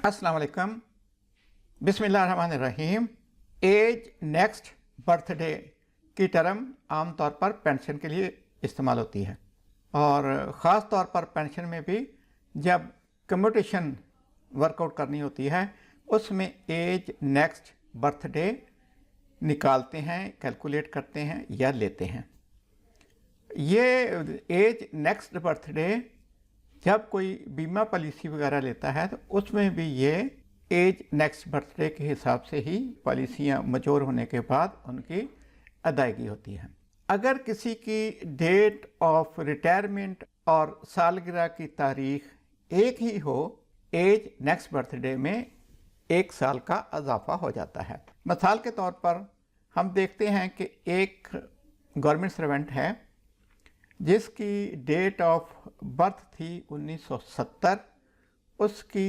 अस्सलाम वालेकुम, बिस्मिल्लाहिर्रहमानिर्रहीम। एज नेक्स्ट बर्थडे की टर्म आमतौर पर पेंशन के लिए इस्तेमाल होती है और ख़ास तौर पर पेंशन में भी जब कम्यूटेशन वर्कआउट करनी होती है उसमें एज नेक्स्ट बर्थडे निकालते हैं, कैलकुलेट करते हैं या लेते हैं। ये एज नेक्स्ट बर्थडे जब कोई बीमा पॉलिसी वगैरह लेता है तो उसमें भी ये एज नेक्स्ट बर्थडे के हिसाब से ही पॉलिसियाँ मैच्योर होने के बाद उनकी अदायगी होती है। अगर किसी की डेट ऑफ रिटायरमेंट और सालगिरह की तारीख एक ही हो, एज नेक्स्ट बर्थडे में 1 साल का इजाफा हो जाता है। मिसाल के तौर पर हम देखते हैं कि एक गवर्नमेंट सर्वेंट है जिसकी डेट ऑफ बर्थ थी 1970, उसकी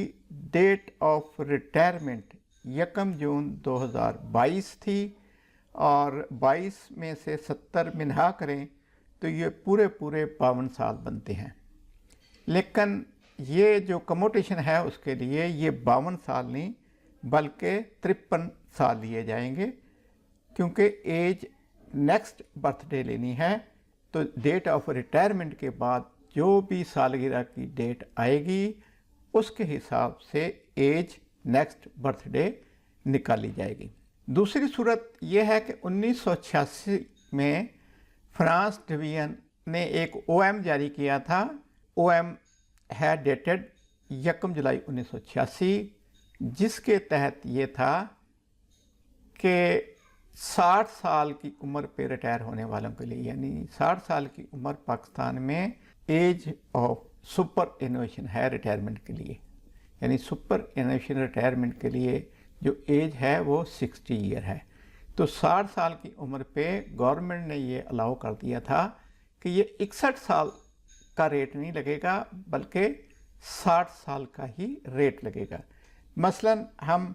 डेट ऑफ रिटायरमेंट 1 जून 2022 थी और 22 में से 70 मिनहा करें तो ये पूरे 52 साल बनते हैं। लेकिन ये जो कम्यूटेशन है उसके लिए ये 52 साल नहीं बल्कि 53 साल लिए जाएंगे, क्योंकि एज नेक्स्ट बर्थडे लेनी है तो डेट ऑफ रिटायरमेंट के बाद जो भी सालगिरह की डेट आएगी उसके हिसाब से एज नेक्स्ट बर्थडे निकाली जाएगी। दूसरी सूरत यह है कि 1986 में फ्रांस डिवीजन ने एक OM जारी किया था। OM है डेटेड 1 जुलाई 1986, जिसके तहत ये था कि 60 साल की उम्र पे रिटायर होने वालों के लिए, यानी 60 साल की उम्र पाकिस्तान में एज ऑफ सुपर एनुएशन है रिटायरमेंट के लिए, यानी सुपर एनुएशन रिटायरमेंट के लिए जो एज है वो 60 ईयर है। तो 60 साल की उम्र पे गवर्नमेंट ने ये अलाउ कर दिया था कि ये 61 साल का रेट नहीं लगेगा बल्कि 60 साल का ही रेट लगेगा। मसलन हम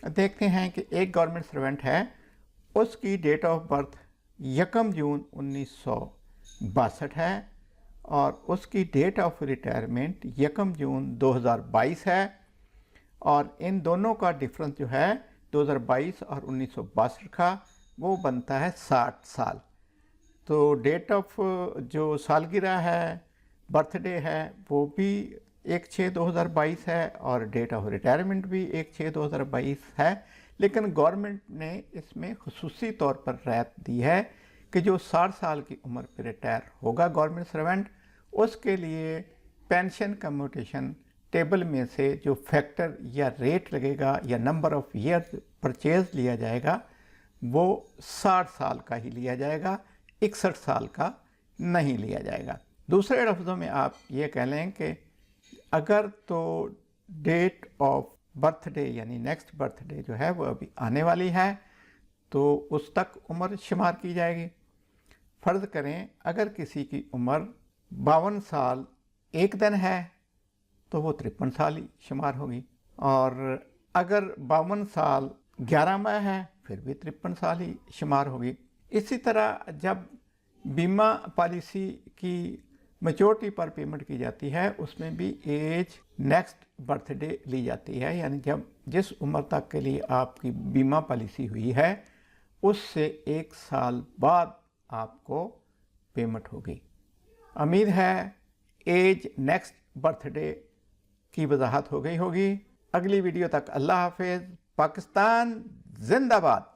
देखते हैं कि एक गवर्नमेंट सर्वेंट है, उसकी डेट ऑफ बर्थ 1 जून 1962 है और उसकी डेट ऑफ रिटायरमेंट 1 जून 2022 है और इन दोनों का डिफरेंस जो है 2022 और 1962 का वो बनता है 60 साल। तो डेट ऑफ जो सालगिरह है, बर्थडे है, वो भी 1/6/2022 है और डेट ऑफ रिटायरमेंट भी 1/6/2022 है। लेकिन गवर्नमेंट ने इसमें खुसूसी तौर पर रियायत दी है कि जो 60 साल की उम्र पर रिटायर होगा गवर्नमेंट सर्वेंट, उसके लिए पेंशन कम्यूटेशन टेबल में से जो फैक्टर या रेट लगेगा या नंबर ऑफ ईयर परचेज लिया जाएगा वो 60 साल का ही लिया जाएगा, 61 साल का नहीं लिया जाएगा। दूसरे लफ्ज़ों में आप ये कह लें कि अगर तो डेट ऑफ बर्थडे यानी नेक्स्ट बर्थडे जो है वो अभी आने वाली है तो उस तक उम्र शुमार की जाएगी। फ़र्ज़ करें अगर किसी की उम्र 52 साल 1 दिन है तो वो 53 साल ही शुमार होगी, और अगर 52 साल 11 माह है फिर भी 53 साल ही शुमार होगी। इसी तरह जब बीमा पॉलिसी की मैच्योरिटी पर पेमेंट की जाती है उसमें भी एज नेक्स्ट बर्थडे ली जाती है, यानी जब जिस उम्र तक के लिए आपकी बीमा पॉलिसी हुई है उससे 1 साल बाद आपको पेमेंट होगी। उम्मीद है एज नेक्स्ट बर्थडे की वजाहत हो गई होगी। अगली वीडियो तक अल्लाह हाफिज़। पाकिस्तान जिंदाबाद।